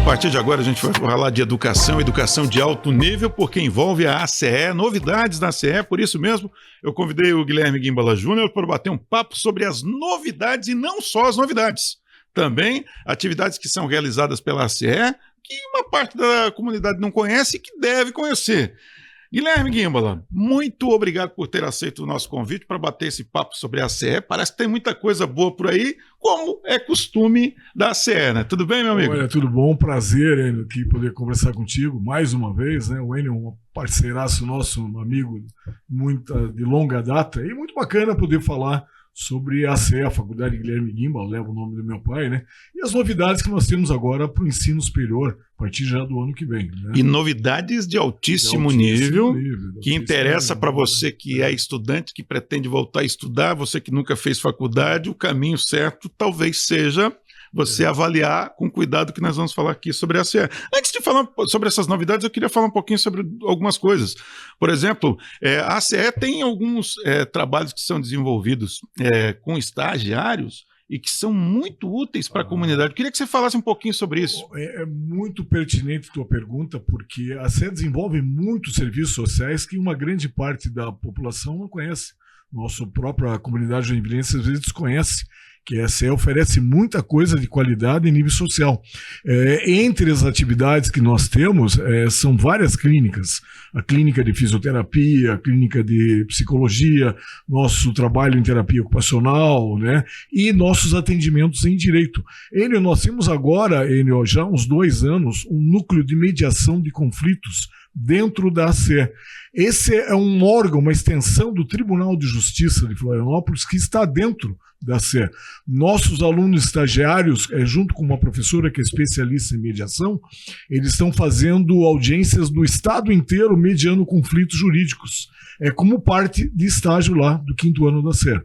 partir de agora a gente vai falar de educação de alto nível, porque envolve a ACE, novidades da ACE. Por isso mesmo, eu convidei o Guilherme Guimbala Júnior para bater um papo sobre as novidades, e não só as novidades, também atividades que são realizadas pela ACE, que uma parte da comunidade não conhece e que deve conhecer. Guilherme Guimbala, muito obrigado por ter aceito o nosso convite para bater esse papo sobre a ACE. Parece que tem muita coisa boa por aí, como é costume da ACE, né? Tudo bem, meu amigo? Olha, tudo bom, prazer, Enio, aqui poder conversar contigo mais uma vez, né? O Enio é um parceiraço nosso, um amigo de longa data, e muito bacana poder falar sobre a ACE, a Faculdade Guilherme Guimbala, leva o nome do meu pai, né? E as novidades que nós temos agora para o ensino superior, a partir já do ano que vem. Né? E novidades de altíssimo nível, que interessa para você que é estudante, que pretende voltar a estudar, você que nunca fez faculdade, o caminho certo talvez seja você avaliar com cuidado, que nós vamos falar aqui sobre a ACE. Antes de falar sobre essas novidades, eu queria falar um pouquinho sobre algumas coisas. Por exemplo, a ACE tem alguns trabalhos que são desenvolvidos com estagiários e que são muito úteis para a comunidade. Eu queria que você falasse um pouquinho sobre isso. É muito pertinente a tua pergunta, porque a ACE desenvolve muitos serviços sociais que uma grande parte da população não conhece. Nossa própria comunidade joinvilense às vezes desconhece que a ACE oferece muita coisa de qualidade em nível social. Entre as atividades que nós temos, são várias clínicas. A clínica de fisioterapia, a clínica de psicologia, nosso trabalho em terapia ocupacional, né? E nossos atendimentos em direito. Enio, nós temos agora, Enio, já há uns 2 anos, um núcleo de mediação de conflitos dentro da ACE. Esse é um órgão, uma extensão do Tribunal de Justiça de Florianópolis que está dentro da ACE. Nossos alunos estagiários, junto com uma professora que é especialista em mediação, eles estão fazendo audiências do estado inteiro mediando conflitos jurídicos. É como parte de estágio lá do 5º ano da ACE.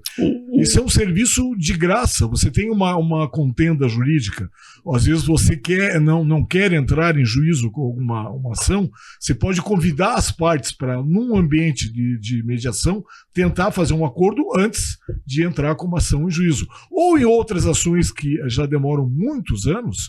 Isso é um serviço de graça. Você tem uma contenda jurídica, às vezes você não quer entrar em juízo com alguma ação, você pode convidar as partes para, num ambiente de mediação, tentar fazer um acordo antes de entrar com uma ação em juízo. Ou em outras ações que já demoram muitos anos,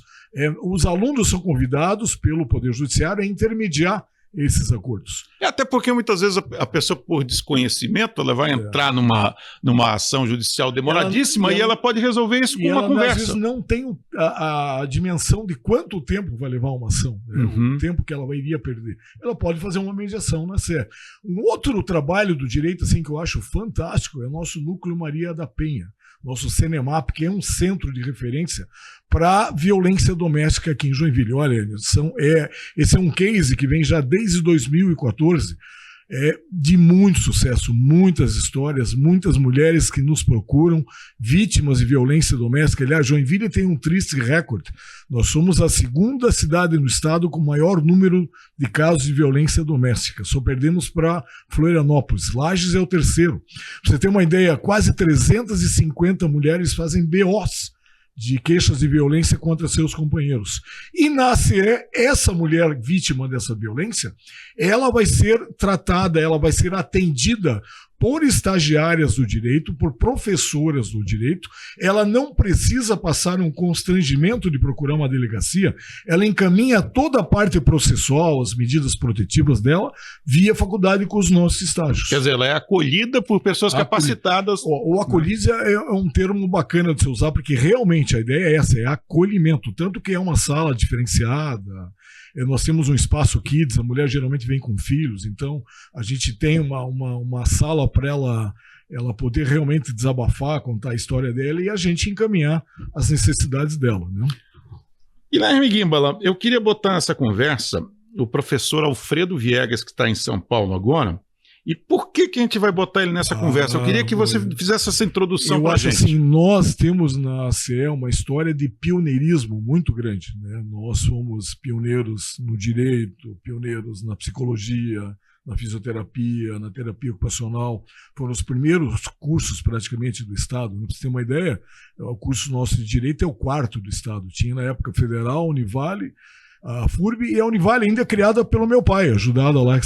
os alunos são convidados pelo Poder Judiciário a intermediar esses acordos. Até porque muitas vezes a pessoa, por desconhecimento, ela vai entrar numa ação judicial demoradíssima e ela pode resolver isso com uma conversa. Às vezes não tem a dimensão de quanto tempo vai levar uma ação, né? O tempo que ela iria perder. Ela pode fazer uma mediação na ACE. Um outro trabalho do direito assim, que eu acho fantástico é o nosso Núcleo Maria da Penha, nosso CENEMAP, que é um centro de referência para violência doméstica aqui em Joinville. Olha, esse é um case que vem já desde 2014, de muito sucesso, muitas histórias, muitas mulheres que nos procuram, vítimas de violência doméstica. Aliás, Joinville tem um triste recorde. Nós somos a 2ª cidade no estado com maior número de casos de violência doméstica. Só perdemos para Florianópolis. Lages é o 3º. Pra você ter uma ideia, quase 350 mulheres fazem BOs de queixas de violência contra seus companheiros. E na ACE, essa mulher vítima dessa violência, ela vai ser tratada, ela vai ser atendida por estagiárias do direito, por professoras do direito. Ela não precisa passar um constrangimento de procurar uma delegacia, ela encaminha toda a parte processual, as medidas protetivas dela, via faculdade com os nossos estágios. Quer dizer, ela é acolhida por pessoas capacitadas. O acolhida é um termo bacana de se usar, porque realmente a ideia é essa, é acolhimento, tanto que é uma sala diferenciada. Nós temos um espaço kids, a mulher geralmente vem com filhos, então a gente tem uma sala para ela poder realmente desabafar, contar a história dela e a gente encaminhar as necessidades dela, né? Guilherme Guimbala, eu queria botar nessa conversa o professor Alfredo Viegas, que está em São Paulo agora. E por que a gente vai botar ele nessa conversa? Eu queria que você fizesse essa introdução para a gente. Eu acho assim, nós temos na ACE uma história de pioneirismo muito grande, né? Nós somos pioneiros no direito, pioneiros na psicologia, na fisioterapia, na terapia ocupacional. Foram os primeiros cursos praticamente do Estado. Para você ter uma ideia, o curso nosso de direito é o 4º do Estado. Tinha na época Federal, Univale, a FURB, e a Univale ainda é criada pelo meu pai, ajudado lá,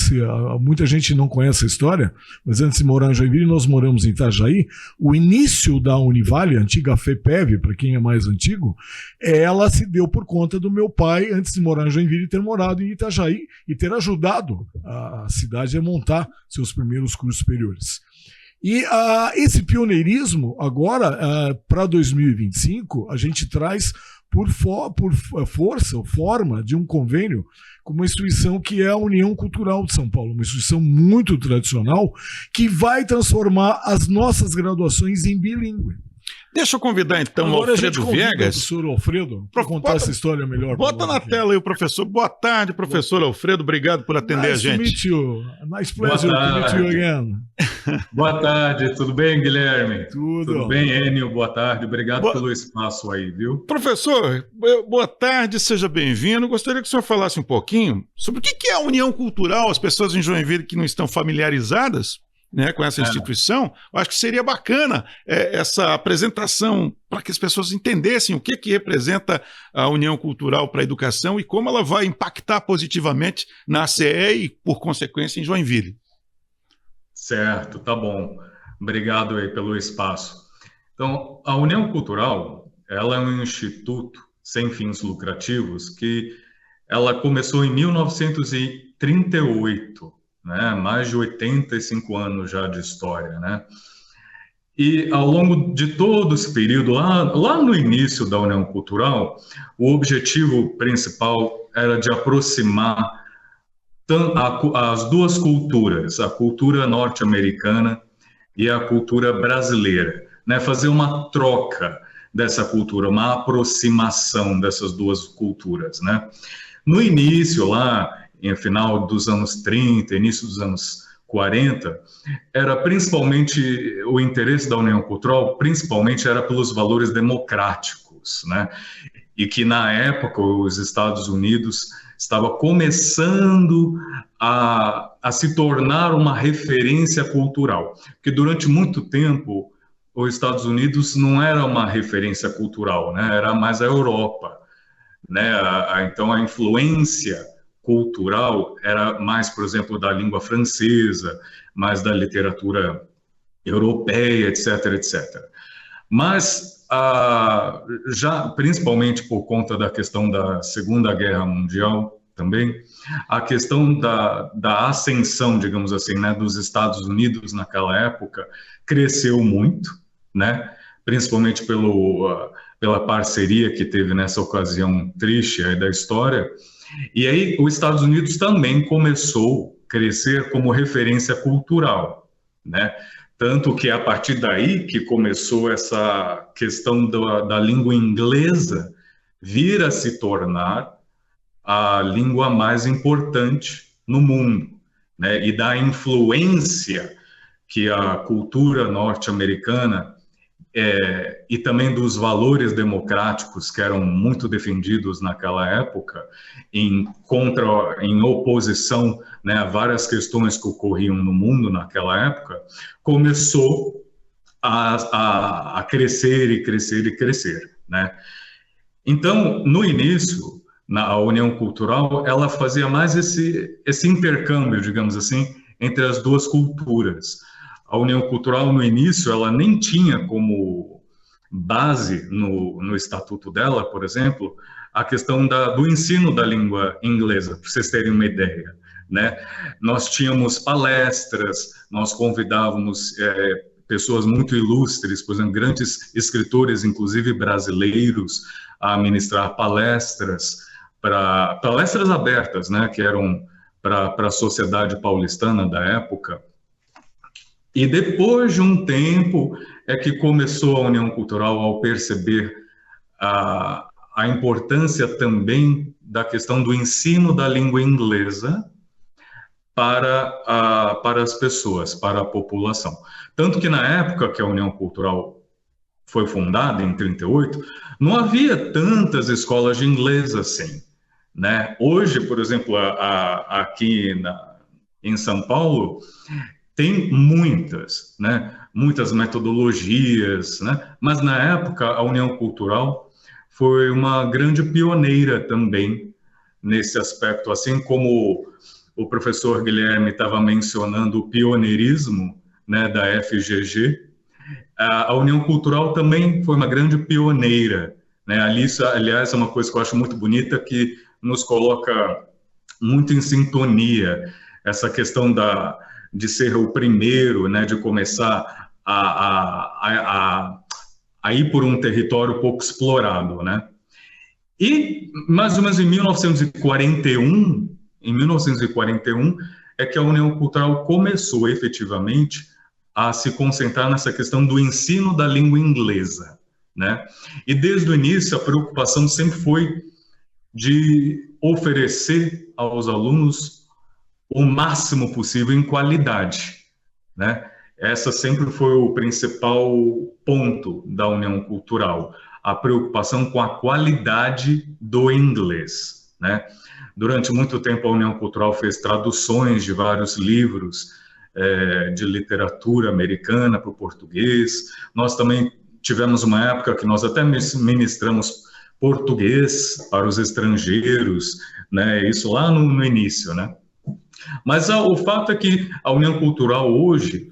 muita gente não conhece a história, mas antes de morar em Joinville, nós moramos em Itajaí. O início da Univale, a antiga FEPEV, para quem é mais antigo, ela se deu por conta do meu pai, antes de morar em Joinville, ter morado em Itajaí e ter ajudado a cidade a montar seus primeiros cursos superiores. E esse pioneirismo, agora, para 2025, a gente traz por força ou forma de um convênio com uma instituição que é a União Cultural de São Paulo, uma instituição muito tradicional que vai transformar as nossas graduações em bilíngue. Deixa eu convidar então o Alfredo Viegas. O professor Alfredo, para contar essa história melhor. Bota na tela aí o professor. Boa tarde, professor Alfredo. Obrigado por atender a gente. Nice to meet you. Nice pleasure to meet you again. Boa tarde, tudo bem, Guilherme? Tudo bem, Enio? Boa tarde. Obrigado pelo espaço aí, viu? Professor, boa tarde, seja bem-vindo. Gostaria que o senhor falasse um pouquinho sobre o que é a União Cultural, as pessoas em Joinville que não estão familiarizadas, né, com essa instituição. Eu acho que seria bacana essa apresentação para que as pessoas entendessem o que representa a União Cultural para a educação e como ela vai impactar positivamente na ACE e, por consequência, em Joinville. Certo, tá bom. Obrigado aí pelo espaço. Então, a União Cultural, ela é um instituto sem fins lucrativos que ela começou em 1938, né? Mais de 85 anos já de história, né? E ao longo de todo esse período, lá no início da União Cultural, o objetivo principal era de aproximar as duas culturas, a cultura norte-americana e a cultura brasileira, né? Fazer uma troca dessa cultura, uma aproximação dessas duas culturas, né? No início, lá, em final dos anos 30, início dos anos 40, era principalmente o interesse da União Cultural, principalmente era pelos valores democráticos, né? E que na época os Estados Unidos estava começando a se tornar uma referência cultural, porque durante muito tempo os Estados Unidos não era uma referência cultural, né? Era mais a Europa, né? Então a influência cultural era mais, por exemplo, da língua francesa, mais da literatura europeia, etc, etc. Mas já principalmente por conta da questão da Segunda Guerra Mundial também, a questão da ascensão, digamos assim, né, dos Estados Unidos naquela época cresceu muito, né, principalmente pela parceria que teve nessa ocasião triste aí da história. E aí os Estados Unidos também começou a crescer como referência cultural, né? Tanto que a partir daí que começou essa questão da língua inglesa vir a se tornar a língua mais importante no mundo, né? E da influência que a cultura norte-americana e também dos valores democráticos que eram muito defendidos naquela época, em oposição, né, a várias questões que ocorriam no mundo naquela época, começou a crescer e crescer e crescer, né? Então, no início, a União Cultural, ela fazia mais esse intercâmbio, digamos assim, entre as duas culturas. A União Cultural, no início, ela nem tinha como base no estatuto dela, por exemplo, a questão do ensino da língua inglesa, para vocês terem uma ideia, né? Nós tínhamos palestras, nós convidávamos pessoas muito ilustres, por exemplo, grandes escritores, inclusive brasileiros, a ministrar palestras abertas, né? Que eram para a sociedade paulistana da época. E depois de um tempo é que começou a União Cultural a perceber a importância também da questão do ensino da língua inglesa para as pessoas, para a população. Tanto que na época que a União Cultural foi fundada, em 1938, não havia tantas escolas de inglês assim, né? Hoje, por exemplo, aqui em São Paulo, tem muitas, né? Muitas metodologias, né? Mas na época a União Cultural foi uma grande pioneira também nesse aspecto, assim como o professor Guilherme estava mencionando o pioneirismo, né, da FGG, a União Cultural também foi uma grande pioneira, né? Aliás, é uma coisa que eu acho muito bonita, que nos coloca muito em sintonia, essa questão de ser o primeiro, né, de começar a ir por um território pouco explorado, né? E mais ou menos em 1941, é que a União Cultural começou efetivamente a se concentrar nessa questão do ensino da língua inglesa, né? E desde o início a preocupação sempre foi de oferecer aos alunos o máximo possível em qualidade, né? Essa sempre foi o principal ponto da União Cultural, a preocupação com a qualidade do inglês, né? Durante muito tempo a União Cultural fez traduções de vários livros de literatura americana para o português. Nós também tivemos uma época que nós até ministramos português para os estrangeiros, né? Isso lá no início, né? Mas o fato é que a União Cultural hoje,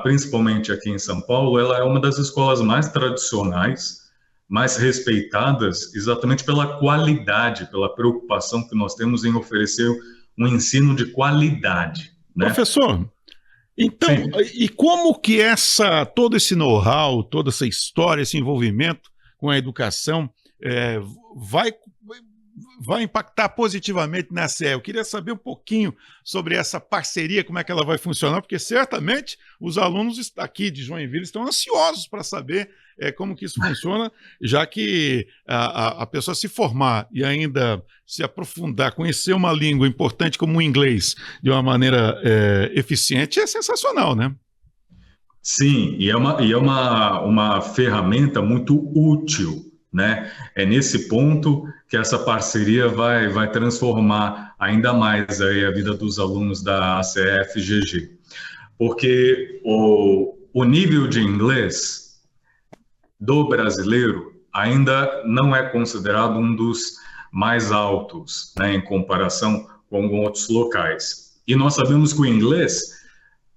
principalmente aqui em São Paulo, ela é uma das escolas mais tradicionais, mais respeitadas, exatamente pela qualidade, pela preocupação que nós temos em oferecer um ensino de qualidade, né? Professor, então, Sim. e como que todo esse know-how, toda essa história, esse envolvimento com a educação vai impactar positivamente na CE? Eu queria saber um pouquinho sobre essa parceria, como é que ela vai funcionar, porque certamente os alunos aqui de Joinville estão ansiosos para saber como que isso funciona, já que a pessoa se formar e ainda se aprofundar, conhecer uma língua importante como o inglês de uma maneira eficiente é sensacional, né? Sim, e é uma ferramenta muito útil, né? É nesse ponto que essa parceria vai transformar ainda mais aí a vida dos alunos da ACE-FGG, porque o nível de inglês do brasileiro ainda não é considerado um dos mais altos, né, em comparação com outros locais. E nós sabemos que o inglês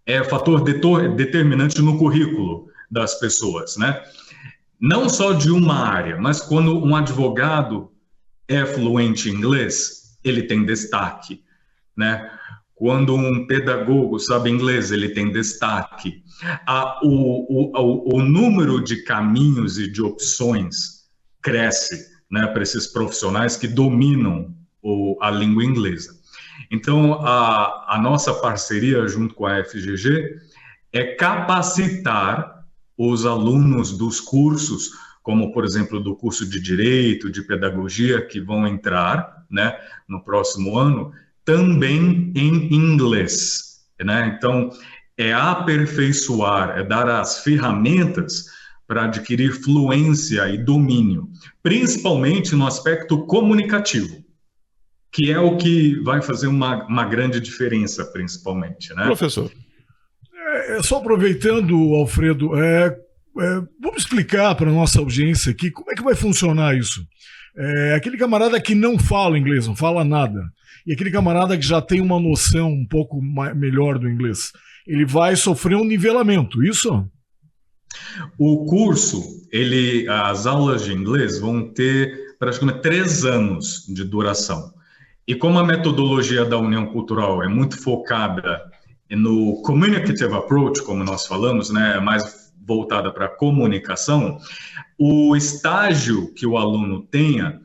é fator determinante no currículo das pessoas, né? Não só de uma área, mas quando um advogado é fluente em inglês, ele tem destaque, né? Quando um pedagogo sabe inglês, ele tem destaque. O número de caminhos e de opções cresce, né, para esses profissionais que dominam a língua inglesa. Então, a nossa parceria junto com a FGG é capacitar os alunos dos cursos, como, por exemplo, do curso de Direito, de Pedagogia, que vão entrar, né, no próximo ano, também em inglês, né? Então, é aperfeiçoar, é dar as ferramentas para adquirir fluência e domínio, principalmente no aspecto comunicativo, que é o que vai fazer uma grande diferença, principalmente, né? Professor. Só aproveitando, Alfredo, vamos explicar para a nossa audiência aqui como é que vai funcionar isso. Aquele camarada que não fala inglês, não fala nada, e aquele camarada que já tem uma noção um pouco melhor do inglês, ele vai sofrer um nivelamento, isso? O curso, as aulas de inglês vão ter praticamente 3 anos de duração. E como a metodologia da União Cultural é muito focada no communicative approach, como nós falamos, né, mais voltada para a comunicação, o estágio que o aluno tenha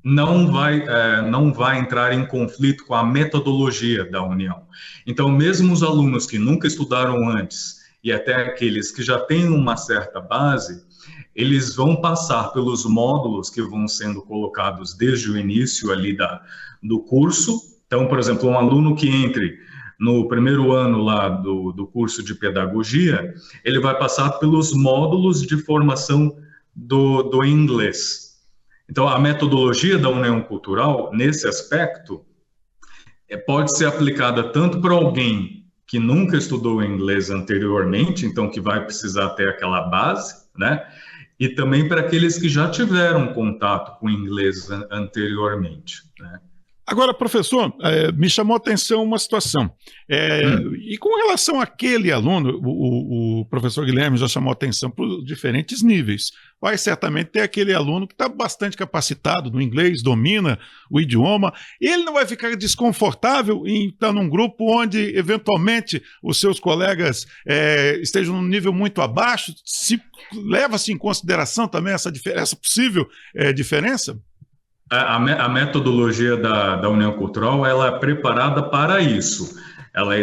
não vai entrar em conflito com a metodologia da União. Então, mesmo os alunos que nunca estudaram antes e até aqueles que já têm uma certa base, eles vão passar pelos módulos que vão sendo colocados desde o início ali do curso. Então, por exemplo, um aluno que entre no primeiro ano lá do curso de Pedagogia, ele vai passar pelos módulos de formação do inglês. Então, a metodologia da União Cultural, nesse aspecto, pode ser aplicada tanto para alguém que nunca estudou inglês anteriormente, então que vai precisar ter aquela base, né? E também para aqueles que já tiveram contato com inglês anteriormente, né? Agora, professor, me chamou a atenção uma situação. E com relação àquele aluno, o professor Guilherme já chamou a atenção para os diferentes níveis. Vai certamente ter aquele aluno que está bastante capacitado no inglês, domina o idioma. Ele não vai ficar desconfortável em estar num grupo onde, eventualmente, os seus colegas estejam num nível muito abaixo? Leva-se em consideração também essa possível diferença? A metodologia da União Cultural, ela é preparada para isso. Ela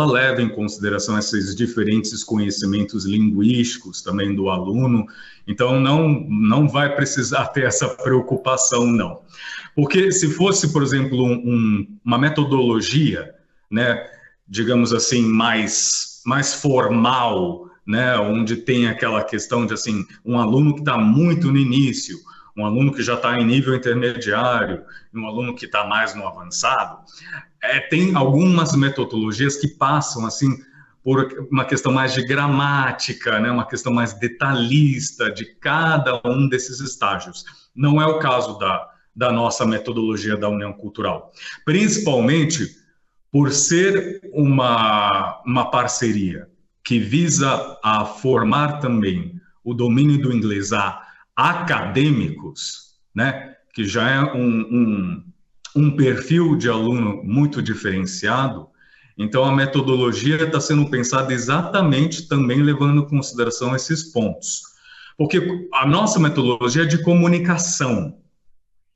leva em consideração esses diferentes conhecimentos linguísticos também do aluno. Então, não vai precisar ter essa preocupação, não. Porque se fosse, por exemplo, uma metodologia, né, digamos assim, mais formal, né, onde tem aquela questão de assim, um aluno que está muito no início, um aluno que já está em nível intermediário, um aluno que está mais no avançado, tem algumas metodologias que passam assim por uma questão mais de gramática, né, uma questão mais detalhista de cada um desses estágios. Não é o caso da nossa metodologia da União Cultural, principalmente por ser uma parceria que visa a formar também o domínio do inglês a acadêmicos, né, que já é um perfil de aluno muito diferenciado. Então, a metodologia está sendo pensada exatamente também levando em consideração esses pontos. Porque a nossa metodologia é de comunicação.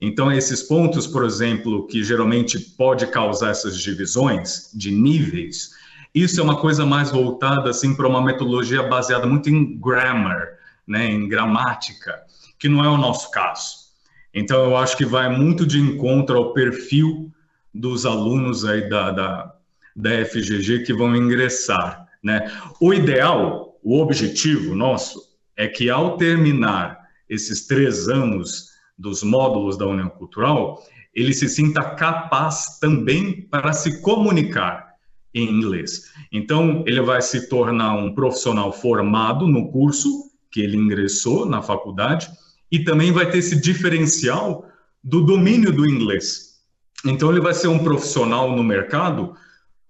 Então, esses pontos, por exemplo, que geralmente pode causar essas divisões de níveis, isso é uma coisa mais voltada assim, para uma metodologia baseada muito em grammar, né, em gramática, que não é o nosso caso. Então, eu acho que vai muito de encontro ao perfil dos alunos aí da FGG que vão ingressar, né? O ideal, o objetivo nosso, é que ao terminar esses 3 anos dos módulos da União Cultural, ele se sinta capaz também para se comunicar em inglês. Então, ele vai se tornar um profissional formado no curso que ele ingressou na faculdade, e também vai ter esse diferencial do domínio do inglês. Então, ele vai ser um profissional no mercado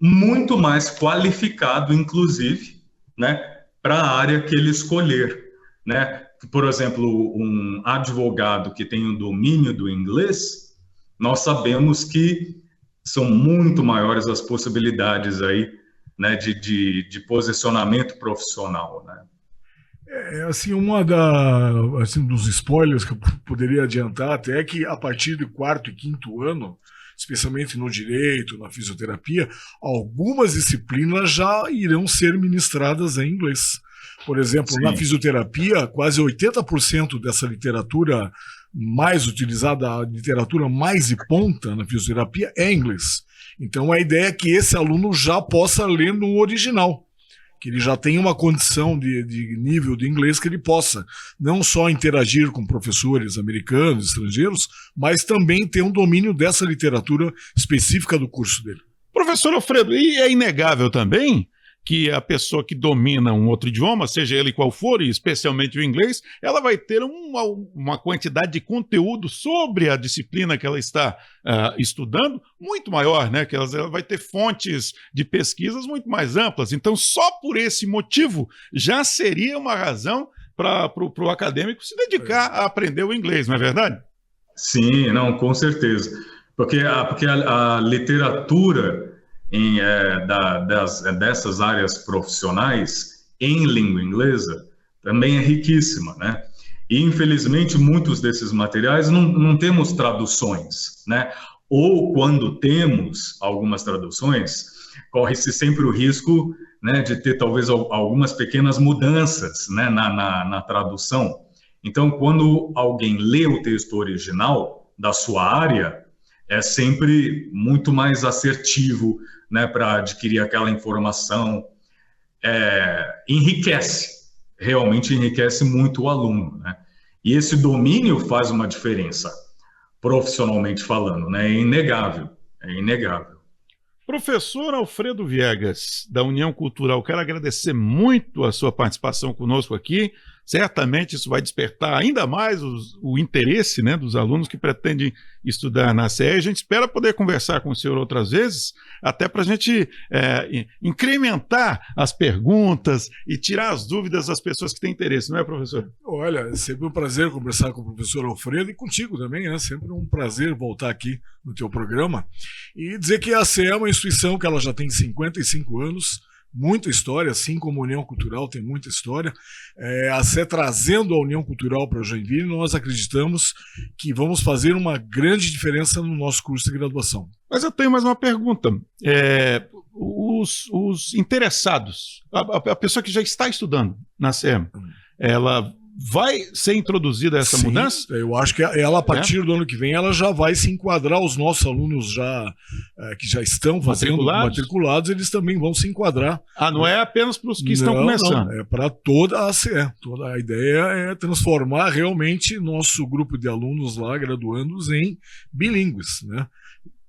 muito mais qualificado, inclusive, né, para a área que ele escolher, né? Por exemplo, um advogado que tem o domínio do inglês, nós sabemos que são muito maiores as possibilidades aí, né, de posicionamento profissional, né? Assim, dos spoilers que eu poderia adiantar até é que a partir do 4º e 5º ano, especialmente no direito, na fisioterapia, algumas disciplinas já irão ser ministradas em inglês. Por exemplo, na fisioterapia, quase 80% dessa literatura mais utilizada, a literatura mais de ponta na fisioterapia é em inglês. Então, a ideia é que esse aluno já possa ler no original, que ele já tenha uma condição de nível de inglês que ele possa não só interagir com professores americanos, estrangeiros, mas também ter um domínio dessa literatura específica do curso dele. Professor Alfredo, e é inegável também que a pessoa que domina um outro idioma, seja ele qual for, e especialmente o inglês, ela vai ter uma quantidade de conteúdo sobre a disciplina que ela está estudando muito maior, né? Que ela vai ter fontes de pesquisas muito mais amplas. Então, só por esse motivo, já seria uma razão para o acadêmico se dedicar a aprender o inglês, não é verdade? Sim, não, com certeza. Porque a literatura dessas áreas profissionais em língua inglesa também é riquíssima, né? E, infelizmente, muitos desses materiais não temos traduções, né? Ou, quando temos algumas traduções, corre-se sempre o risco, né, de ter, talvez, algumas pequenas mudanças, né, na tradução. Então, quando alguém lê o texto original da sua área, é sempre muito mais assertivo, né, para adquirir aquela informação, realmente enriquece muito o aluno, né? E esse domínio faz uma diferença, profissionalmente falando, né? É inegável. Professor Alfredo Viegas, da União Cultural, quero agradecer muito a sua participação conosco aqui, certamente isso vai despertar ainda mais o interesse, né, dos alunos que pretendem estudar na CE. A gente espera poder conversar com o senhor outras vezes, até para a gente incrementar as perguntas e tirar as dúvidas das pessoas que têm interesse, não é, professor? Olha, é sempre um prazer conversar com o professor Alfredo e contigo também, né? Sempre um prazer voltar aqui no teu programa e dizer que a CE é uma instituição que ela já tem 55 anos, muita história, assim como a União Cultural tem muita história. A CE trazendo a União Cultural para Joinville, nós acreditamos que vamos fazer uma grande diferença no nosso curso de graduação. Mas eu tenho mais uma pergunta. Os interessados, a pessoa que já está estudando na CE, ela vai ser introduzida essa Sim, mudança? Eu acho que ela, a partir do ano que vem, ela já vai se enquadrar, os nossos alunos que já estão fazendo matriculados, eles também vão se enquadrar. Não é apenas para os que estão começando. Não, é para toda a CE. Toda a ideia é transformar realmente nosso grupo de alunos lá, graduandos, em bilíngues, né?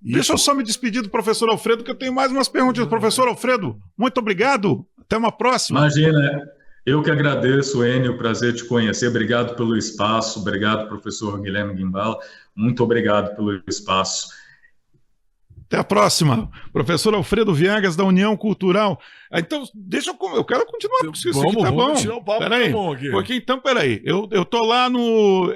Deixa eu só me despedir do professor Alfredo, que eu tenho mais umas perguntas. Professor Alfredo, muito obrigado. Até uma próxima. Imagina, eu que agradeço, Enio, prazer te conhecer. Obrigado pelo espaço, obrigado, professor Guilherme Guimbala. Muito obrigado pelo espaço. Até a próxima. Professor Alfredo Viegas, da União Cultural. Então, eu quero continuar com isso aqui, tá bom? Tirar o papo, peraí, tá bom aqui. Porque então, peraí, eu tô lá no...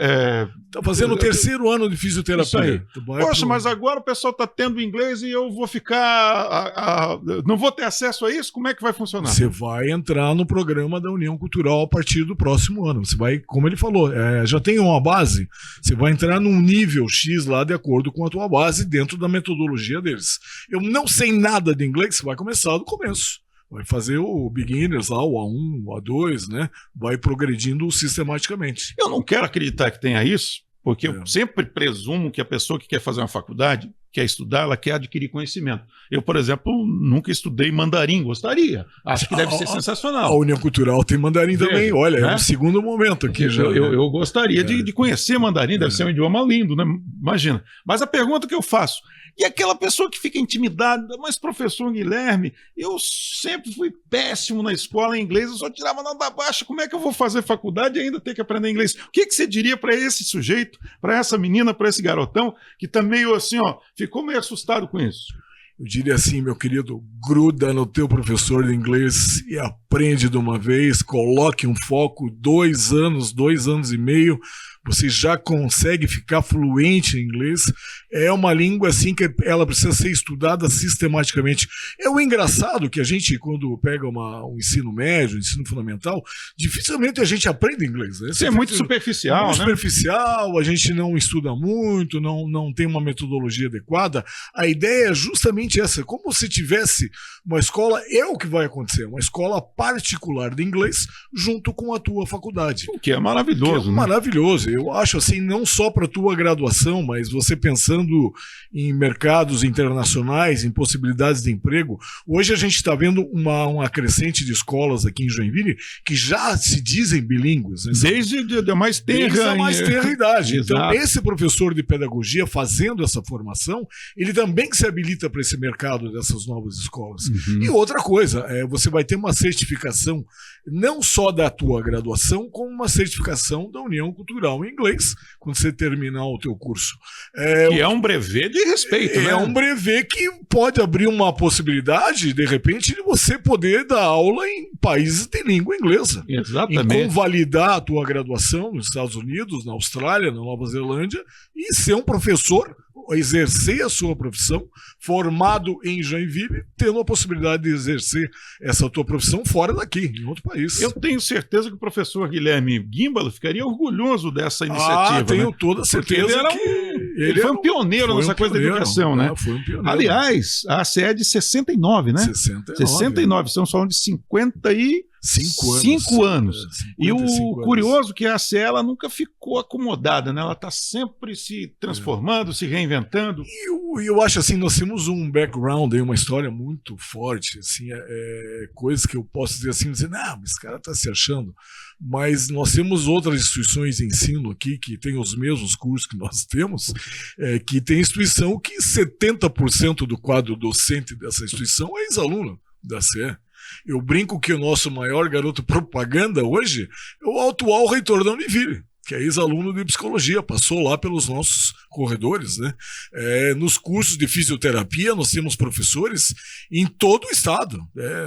Tá fazendo o terceiro ano de fisioterapia. Poxa, mas agora o pessoal tá tendo inglês e eu vou ficar... não vou ter acesso a isso? Como é que vai funcionar? Você vai entrar no programa da União Cultural a partir do próximo ano. Você vai, como ele falou, já tem uma base, você vai entrar num nível X lá de acordo com a tua base dentro da metodologia deles. Eu não sei nada de inglês, você vai começar do começo. Vai fazer o beginners lá, o A1, o A2, né? Vai progredindo sistematicamente. Eu não quero acreditar que tenha isso, porque eu sempre presumo que a pessoa que quer fazer uma faculdade, quer estudar, ela quer adquirir conhecimento. Eu, por exemplo, nunca estudei mandarim, gostaria. Acho que deve ser sensacional. A União Cultural tem mandarim também, olha, é um segundo momento aqui já. Eu gostaria de conhecer mandarim, deve ser um idioma lindo, né? Imagina. Mas a pergunta que eu faço, e aquela pessoa que fica intimidada, mas professor Guilherme, eu sempre fui péssimo na escola em inglês, eu só tirava nota baixa, como é que eu vou fazer faculdade e ainda ter que aprender inglês? O que você diria para esse sujeito, para essa menina, para esse garotão, que tá meio assim, ficou meio assustado com isso? Eu diria assim, meu querido, gruda no teu professor de inglês e aprende de uma vez, coloque um foco, 2 anos, 2 anos e meio, você já consegue ficar fluente em inglês. É uma língua assim que ela precisa ser estudada sistematicamente. É o engraçado que a gente, quando pega um ensino médio, um ensino fundamental, dificilmente a gente aprende inglês. Né? Isso é muito superficial, muito né? Superficial, a gente não estuda muito, não tem uma metodologia adequada. A ideia é justamente essa, como se tivesse uma escola, é o que vai acontecer, uma escola particular de inglês junto com a tua faculdade. O que é maravilhoso. Que é maravilhoso. Eu acho assim, não só para a tua graduação, mas você pensando em mercados internacionais, em possibilidades de emprego. Hoje a gente está vendo uma crescente de escolas aqui em Joinville que já se dizem bilíngues. Né? Desde a mais tenra idade. Então, esse professor de pedagogia fazendo essa formação, ele também se habilita para esse mercado dessas novas escolas. Uhum. E outra coisa, você vai ter uma certificação não só da tua graduação, como uma certificação da União Cultural em inglês, quando você terminar o teu curso. Que é um brevet de respeito, né? É um brevet que pode abrir uma possibilidade, de repente, de você poder dar aula em países de língua inglesa. Exatamente. Em convalidar a tua graduação nos Estados Unidos, na Austrália, na Nova Zelândia, e ser um professor, exercer a sua profissão, formado em Joinville, tendo a possibilidade de exercer essa tua profissão fora daqui, em outro país. Eu tenho certeza que o professor Guilherme Guimbala ficaria orgulhoso dessa iniciativa. Tenho toda certeza ele foi um pioneiro nessa coisa da educação, né? Foi um pioneiro. Aliás, a ACE é de 69, né? 69, estamos falando de 55 anos. E o curioso é que a ACE ela nunca ficou acomodada, né? Ela está sempre se transformando, se reinventando. E eu acho assim, nós temos um background, uma história muito forte, assim, coisas que eu posso dizer assim, não, esse cara está se achando. Mas nós temos outras instituições de ensino aqui que têm os mesmos cursos que nós temos, que tem instituição que 70% do quadro docente dessa instituição é ex-aluno da CE. Eu brinco que o nosso maior garoto propaganda hoje é o atual reitor da Univille, que é ex-aluno de psicologia, passou lá pelos nossos corredores, né? Nos cursos de fisioterapia, nós temos professores em todo o estado,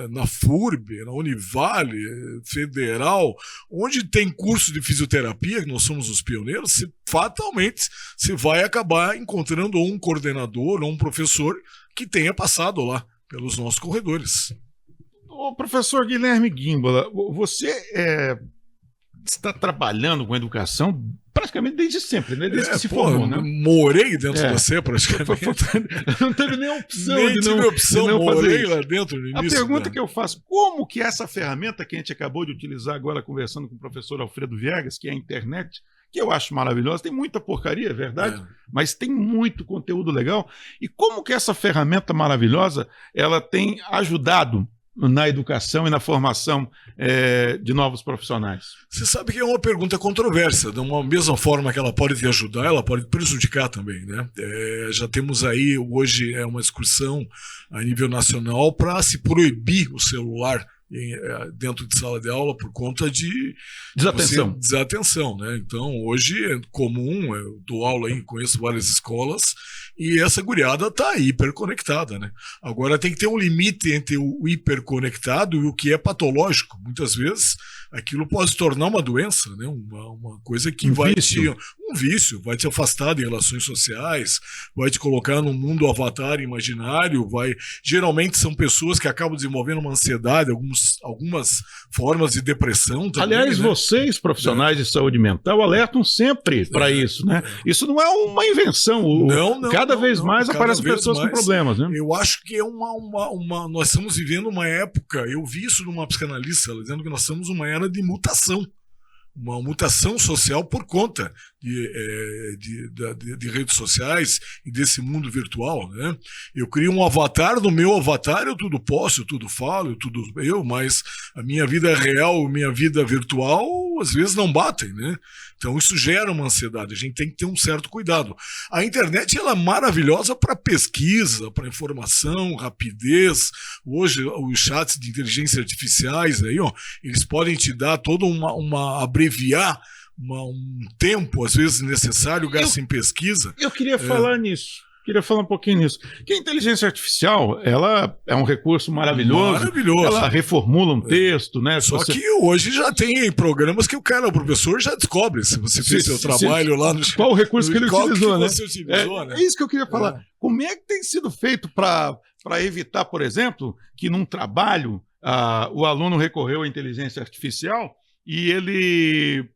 na FURB, na Univale, Federal, onde tem curso de fisioterapia, que nós somos os pioneiros, fatalmente você vai acabar encontrando um coordenador ou um professor que tenha passado lá pelos nossos corredores. Ô, professor Guilherme Guimbola, você está trabalhando com educação praticamente desde sempre, né? Desde que se formou, né? Morei dentro da CE praticamente. Não teve nem opção nem de não, opção, de não morei fazer lá dentro no início. A pergunta que eu faço, como que essa ferramenta que a gente acabou de utilizar agora conversando com o professor Alfredo Viegas, que é a internet, que eu acho maravilhosa, tem muita porcaria, é verdade, mas tem muito conteúdo legal, e como que essa ferramenta maravilhosa, ela tem ajudado na educação e na formação de novos profissionais? Você sabe que é uma pergunta controversa. Da mesma forma que ela pode te ajudar, ela pode prejudicar também, né? Já temos aí hoje uma discussão a nível nacional para se proibir o celular dentro de sala de aula por conta de desatenção, né? Então hoje é comum, eu dou aula aí, conheço várias escolas e essa guriada está hiperconectada, né? Agora tem que ter um limite entre o hiperconectado e o que é patológico. Muitas vezes aquilo pode se tornar uma doença, né? Uma coisa que vai vai te afastar de relações sociais, vai te colocar num mundo avatar imaginário, geralmente são pessoas que acabam desenvolvendo uma ansiedade, algumas formas de depressão também. Aliás, né? Vocês, profissionais de saúde mental, alertam sempre para isso, né? Isso não é uma invenção. Cada vez mais aparecem pessoas com problemas, né? Eu acho que nós estamos vivendo uma época, eu vi isso numa psicanalista, ela dizendo que nós estamos numa era de mutação. Uma mutação social por conta de redes sociais e desse mundo virtual, né? Eu crio um avatar, no meu avatar eu tudo posso, eu tudo falo, mas a minha vida real, minha vida virtual, às vezes não batem, né? Então isso gera uma ansiedade, a gente tem que ter um certo cuidado. A internet ela é maravilhosa para pesquisa, para informação, rapidez. Hoje os chats de inteligência artificiais aí, eles podem te dar toda abreviar um tempo, às vezes necessário, gasto em pesquisa. Eu queria falar nisso. Queria falar um pouquinho nisso. Que a inteligência artificial, ela é um recurso maravilhoso. Ela reformula um texto, né? Só que hoje já tem programas que o professor já descobre se você fez seu trabalho lá no... Qual o recurso que ele utilizou, né? Você utilizou, né? É isso que eu queria falar. Como é que tem sido feito para evitar, por exemplo, que num trabalho o aluno recorreu à inteligência artificial e ele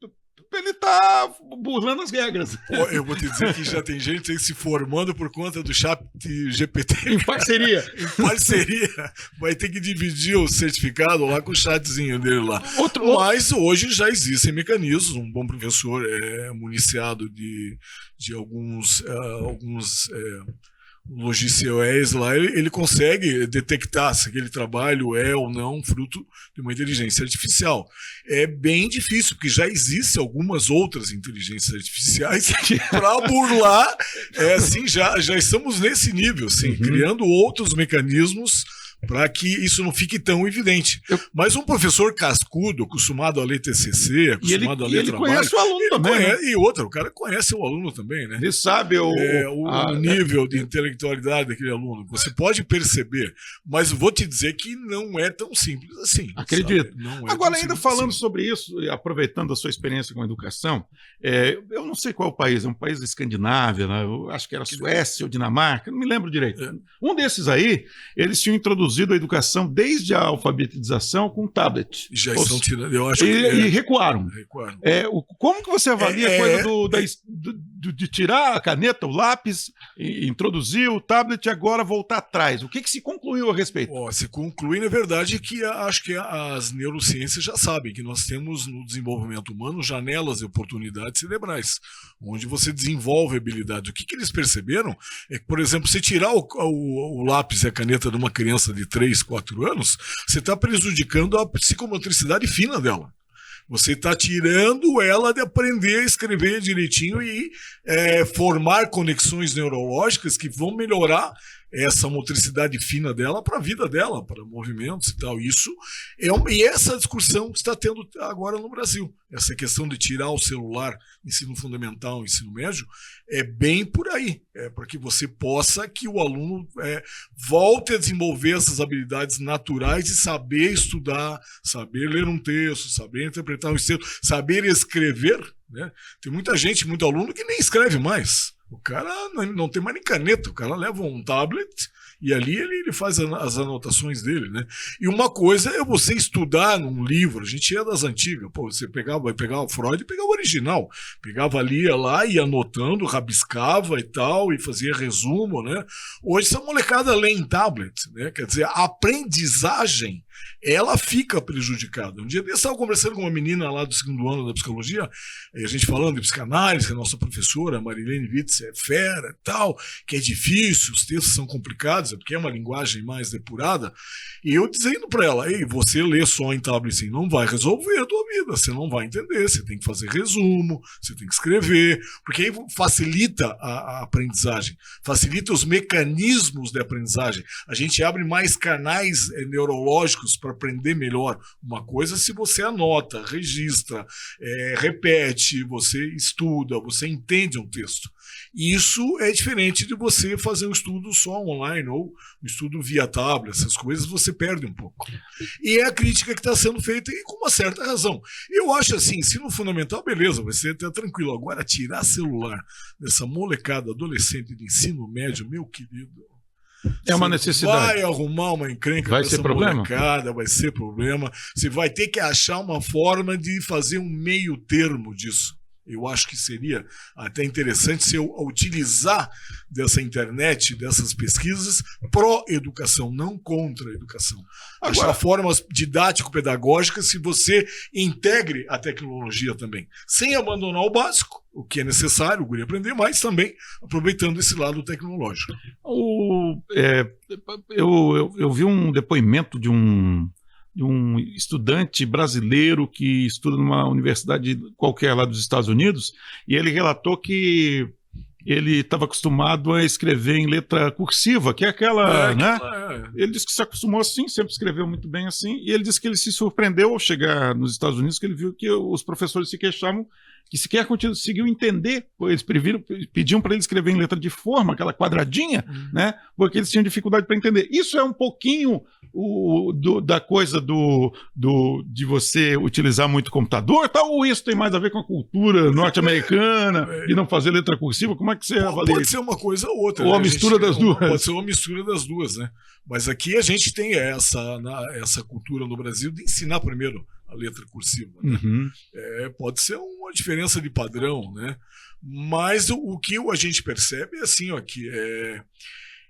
está burlando as regras. Eu vou te dizer que já tem gente se formando por conta do chat GPT. Em parceria. Vai ter que dividir o certificado lá com o chatzinho dele lá. Mas hoje já existem mecanismos. Um bom professor é municiado de alguns logiciais lá, ele consegue detectar se aquele trabalho é ou não fruto de uma inteligência artificial. É bem difícil, porque já existem algumas outras inteligências artificiais para burlar, já estamos nesse nível, criando outros mecanismos para que isso não fique tão evidente. Mas um professor cascudo, acostumado a ler TCC, acostumado a ler ele trabalho... conhece o aluno também, né? E o cara conhece o aluno também, né? Ele sabe o nível de intelectualidade daquele aluno. Você pode perceber, mas vou te dizer que não é tão simples assim. Acredito. Agora, ainda falando sobre isso, aproveitando a sua experiência com a educação, eu não sei qual país, é um país da Escandinávia, né? Eu acho que era Suécia ou Dinamarca, não me lembro direito. Um desses aí, eles tinham introduzido a educação desde a alfabetização com tablet. Já estão tirando, eu acho e recuaram. Como que você avalia a coisa de tirar a caneta, o lápis, introduzir o tablet e agora voltar atrás? O que se concluiu a respeito? Se conclui, na verdade, que acho que as neurociências já sabem que nós temos no desenvolvimento humano janelas de oportunidades cerebrais, onde você desenvolve habilidade. O que eles perceberam é que, por exemplo, se tirar o lápis e a caneta de uma criança de 3, 4 anos, você está prejudicando a psicomotricidade fina dela. Você está tirando ela de aprender a escrever direitinho e formar conexões neurológicas que vão melhorar essa motricidade fina dela para a vida dela, para movimentos e tal. Isso e essa discussão que está tendo agora no Brasil. Essa questão de tirar o celular, ensino fundamental, ensino médio, é bem por aí. É para que você possa, que o aluno volte a desenvolver essas habilidades naturais de saber estudar, saber ler um texto, saber interpretar um texto, saber escrever, né? Tem muita gente, muito aluno que nem escreve mais. O cara não tem mais nem caneta, o cara leva um tablet e ali ele faz as anotações dele, né? E uma coisa é você estudar num livro, a gente é das antigas, pô, você pegava o Freud e pegava o original, pegava ali, ia lá, ia anotando, rabiscava e tal, e fazia resumo, né? Hoje essa molecada lê em tablet, né? Quer dizer, a aprendizagem, ela fica prejudicada. Um dia eu estava conversando com uma menina lá do 2º ano da psicologia, a gente falando de psicanálise, a nossa professora, Marilene Witz, é fera e tal, que é difícil, os textos são complicados, porque é uma linguagem mais depurada, e eu dizendo para ela, ei, você lê só em tablet assim, não vai resolver a tua vida, você não vai entender, você tem que fazer resumo, você tem que escrever, porque aí facilita a aprendizagem, facilita os mecanismos de aprendizagem, a gente abre mais canais neurológicos para aprender melhor uma coisa se você anota, registra, repete, você estuda, você entende um texto. Isso é diferente de você fazer um estudo só online ou um estudo via tablet, essas coisas você perde um pouco. E é a crítica que está sendo feita e com uma certa razão. Eu acho assim, ensino fundamental, beleza, vai ser até tranquilo. Agora, tirar celular dessa molecada adolescente de ensino médio, meu querido... É uma necessidade. Vai arrumar uma encrenca vai ser problema? molecada, vai ser problema. Você vai ter que achar uma forma de fazer um meio termo disso. Eu acho que seria até interessante se eu utilizar dessa internet, dessas pesquisas, pró-educação, não contra a educação. Agora, achar formas didático-pedagógicas que você integre a tecnologia também, sem abandonar o básico, o que é necessário, o guri aprender, mas também aproveitando esse lado tecnológico. Eu vi um depoimento de um estudante brasileiro que estuda numa universidade qualquer lá dos Estados Unidos, e ele relatou que ele estava acostumado a escrever em letra cursiva, que é aquela, né? Ele disse que se acostumou assim, sempre escreveu muito bem assim, e ele disse que ele se surpreendeu ao chegar nos Estados Unidos, que ele viu que os professores se queixavam que sequer conseguiu entender, eles pediam para ele escrever em letra de forma, aquela quadradinha, né? Porque eles tinham dificuldade para entender. Isso é um pouquinho da coisa de você utilizar muito computador, tá? Ou isso tem mais a ver com a cultura norte-americana e não fazer letra cursiva? Como é que você avalia? Pode ser uma coisa ou outra. Ou a mistura das duas. Pode ser uma mistura das duas, né? Mas aqui a gente tem essa cultura no Brasil de ensinar primeiro a letra cursiva, né? Pode ser uma diferença de padrão, né? Mas o que a gente percebe é assim, ó, que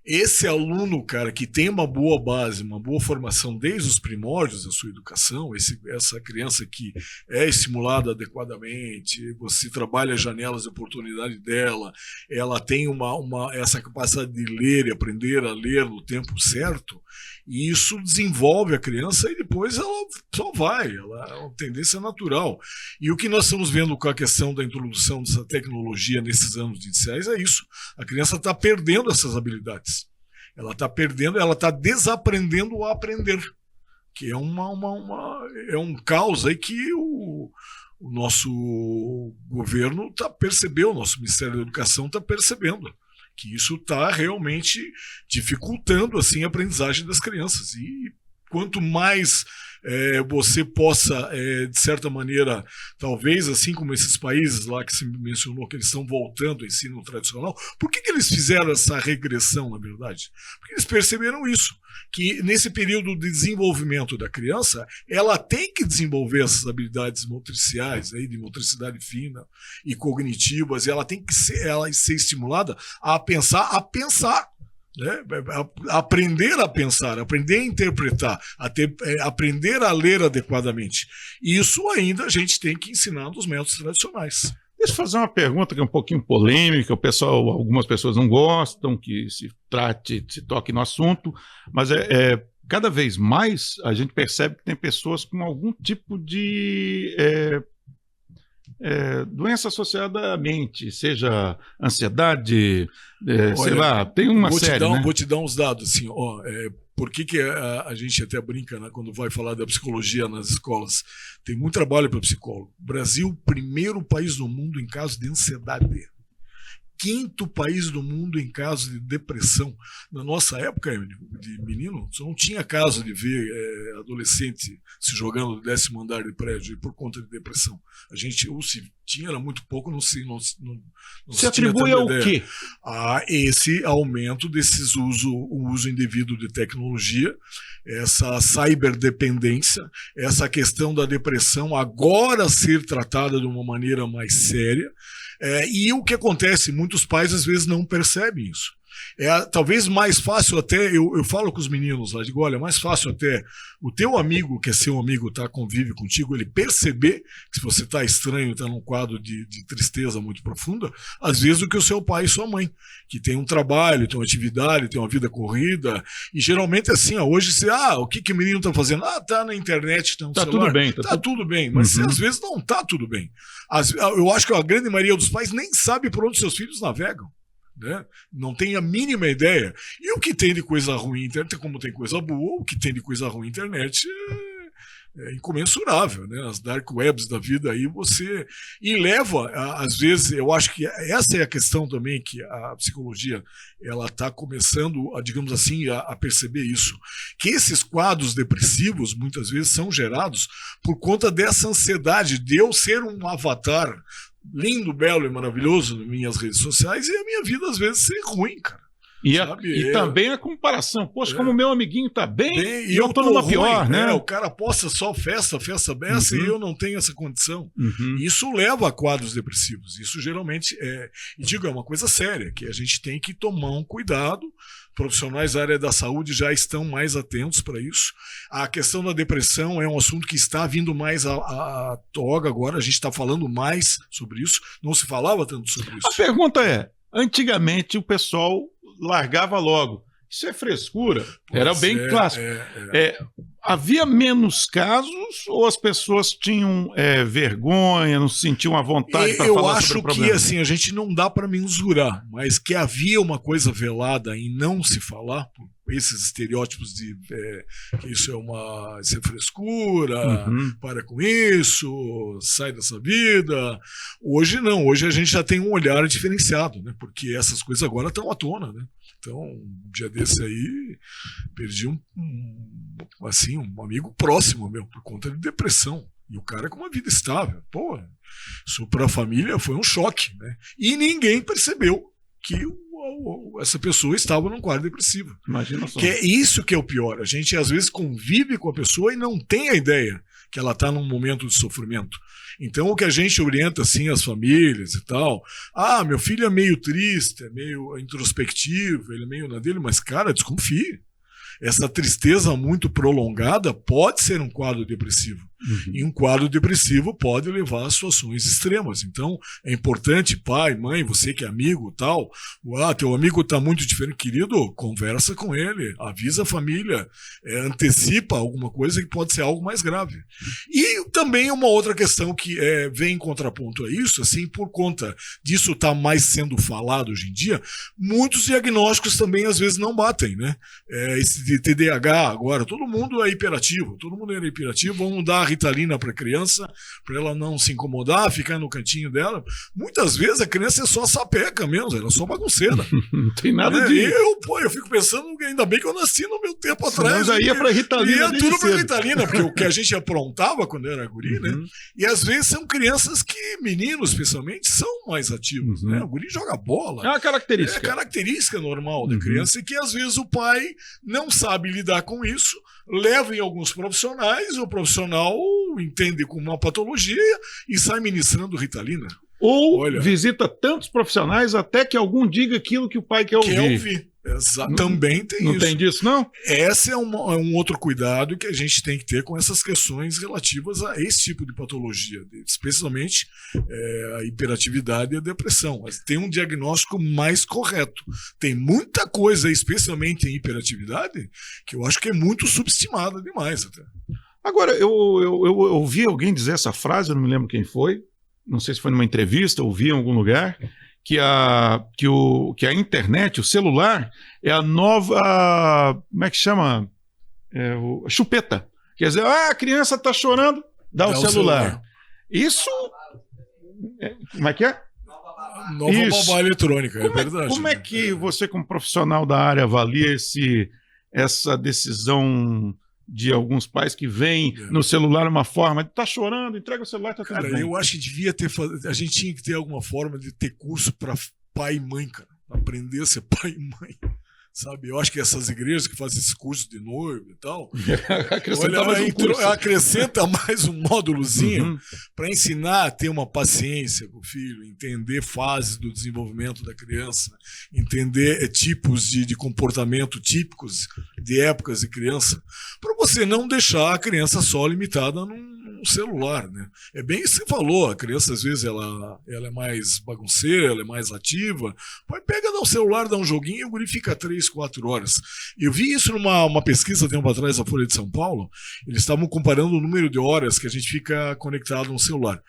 esse aluno, cara, que tem uma boa base, uma boa formação desde os primórdios da sua educação, essa criança que é estimulada adequadamente, você trabalha as janelas de oportunidade dela, ela tem essa capacidade de ler e aprender a ler no tempo certo, e isso desenvolve a criança e depois ela só vai, ela é uma tendência natural. E o que nós estamos vendo com a questão da introdução dessa tecnologia nesses anos iniciais é isso. A criança está perdendo essas habilidades. Ela está perdendo, ela está desaprendendo a aprender, que é um caos aí que o nosso governo percebeu, o nosso Ministério da Educação está percebendo que isso está realmente dificultando assim, a aprendizagem das crianças. E quanto mais você possa, de certa maneira, talvez assim como esses países lá que se mencionou que eles estão voltando ao ensino tradicional, por que eles fizeram essa regressão, na verdade? Porque eles perceberam isso, que nesse período de desenvolvimento da criança, ela tem que desenvolver essas habilidades motriciais, de motricidade fina e cognitivas, e ela tem que ser estimulada a pensar, né? Aprender a pensar, aprender a interpretar, aprender a ler adequadamente. Isso ainda a gente tem que ensinar nos métodos tradicionais. Deixa eu fazer uma pergunta que é um pouquinho polêmica, algumas pessoas não gostam que se toque no assunto, mas cada vez mais a gente percebe que tem pessoas com algum tipo de doença associada à mente, seja ansiedade, sei lá, tem uma série, né? Vou te dar uns dados, assim, por que a gente até brinca, né, quando vai falar da psicologia nas escolas? Tem muito trabalho para psicólogo. Brasil, primeiro país do mundo em caso de ansiedade. Quinto país do mundo em caso de depressão. Na nossa época, de menino, você não tinha caso de ver adolescente se jogando do 10º andar de prédio por conta de depressão. A gente, ou se tinha, era muito pouco, não se atribui ao quê? A esse aumento desses uso indevido de tecnologia, essa ciberdependência, essa questão da depressão agora ser tratada de uma maneira mais séria. E o que acontece, muitos pais às vezes não percebem isso. Talvez mais fácil até, eu falo com os meninos lá, digo, olha, mais fácil até o teu amigo, que é seu amigo, convive contigo, ele perceber que se você está estranho, está num quadro de tristeza muito profunda, às vezes do que o seu pai e sua mãe, que tem um trabalho, tem uma atividade, tem uma vida corrida, e geralmente assim, hoje você, o que o menino está fazendo? Tá na internet, tá no celular. Tudo bem. Tá tudo bem, mas às vezes não tá tudo bem. Eu acho que a grande maioria dos pais nem sabe por onde seus filhos navegam. Né? Não tem a mínima ideia. E o que tem de coisa ruim na internet, como tem coisa boa, o que tem de coisa ruim na internet é incomensurável, né? As dark webs da vida aí você... E leva, às vezes, eu acho que essa é a questão também que a psicologia ela está começando, digamos assim, a perceber isso. Que esses quadros depressivos, muitas vezes, são gerados por conta dessa ansiedade de eu ser um avatar lindo, belo e maravilhoso nas minhas redes sociais e a minha vida às vezes ser ruim, cara. E também a comparação. Poxa, como o meu amiguinho tá bem e eu tô numa ruim, pior, né? O cara posta só festa beça e eu não tenho essa condição. Isso leva a quadros depressivos. Isso geralmente é uma coisa séria, que a gente tem que tomar um cuidado. Profissionais da área da saúde já estão mais atentos para isso. A questão da depressão é um assunto que está vindo mais à toga agora. A gente está falando mais sobre isso. Não se falava tanto sobre isso. A pergunta é, antigamente o pessoal largava logo. Isso é frescura? Era bem clássico. Havia menos casos ou as pessoas tinham vergonha, não se sentiam à vontade para falar sobre o problema? Eu acho que assim, a gente não dá para mensurar, mas que havia uma coisa velada em não se falar, esses estereótipos de que isso é frescura, para com isso, sai dessa vida. Hoje não, hoje a gente já tem um olhar diferenciado, né? Porque essas coisas agora estão à tona, né? Então, um dia desse aí, perdi um amigo próximo meu, por conta de depressão. E o cara com uma vida estável. Pô, isso para a família foi um choque, né? E ninguém percebeu que essa pessoa estava num quadro depressivo. Imagina só. Que é isso que é o pior. A gente às vezes convive com a pessoa e não tem a ideia que ela está num momento de sofrimento. Então o que a gente orienta assim as famílias e tal, meu filho é meio triste, é meio introspectivo, ele é meio na dele, mas cara, desconfie. Essa tristeza muito prolongada pode ser um quadro depressivo. E um quadro depressivo pode levar a situações extremas. Então, é importante, pai, mãe, você que é amigo tal, teu amigo está muito diferente, querido, conversa com ele, avisa a família, antecipa alguma coisa que pode ser algo mais grave. E também uma outra questão que vem em contraponto a isso, assim, por conta disso estar mais sendo falado hoje em dia, muitos diagnósticos também às vezes não batem, né? Esse de TDAH agora, todo mundo é hiperativo, vamos dar a Ritalina para a criança, para ela não se incomodar, ficar no cantinho dela. Muitas vezes a criança é só sapeca mesmo, ela é só bagunceira. Não tem nada de... Eu fico pensando, ainda bem que eu nasci no meu tempo atrás. Já ia para Ritalina. Ia tudo para Ritalina, porque o que a gente aprontava quando era guri, né? E às vezes são crianças que, meninos especialmente, são mais ativos, né? O guri joga bola. É uma característica. É a característica normal da criança, e que às vezes o pai não sabe lidar com isso, leva em alguns profissionais, o profissional entende como uma patologia e sai ministrando Ritalina. Ou visita tantos profissionais até que algum diga aquilo que o pai quer ouvir. Também tem isso. Não tem disso, não? Esse é um outro cuidado que a gente tem que ter com essas questões relativas a esse tipo de patologia, especialmente a hiperatividade e a depressão. Mas tem um diagnóstico mais correto. Tem muita coisa, especialmente em hiperatividade, que eu acho que é muito subestimada demais até. Agora, eu ouvi alguém dizer essa frase, eu não me lembro quem foi, não sei se foi numa entrevista, ouvi em algum lugar, que a internet, o celular, é a nova, como é que chama? Chupeta. Quer dizer, a criança está chorando, dá o celular. Isso, como é que é? Nova babá eletrônica, é verdade. Como é que você, como profissional da área, avalia essa decisão de alguns pais que veem no celular uma forma de tá chorando, entrega o celular, tá tudo bem? Eu acho que a gente tinha que ter alguma forma de ter curso para pai e mãe, cara. Aprender a ser pai e mãe. Sabe? Eu acho que essas igrejas que fazem esses cursos de noivo e tal, acrescenta mais um módulozinho para ensinar a ter uma paciência com o filho, entender fases do desenvolvimento da criança, entender tipos de comportamento típicos de épocas de criança, para você não deixar a criança só limitada num celular, né? É bem isso que você falou, a criança às vezes ela é mais bagunceira, ela é mais ativa, pega, dá um celular, dá um joguinho e o guri fica 3-4 horas. Eu vi isso numa pesquisa tempo atrás da Folha de São Paulo, eles estavam comparando o número de horas que a gente fica conectado no celular.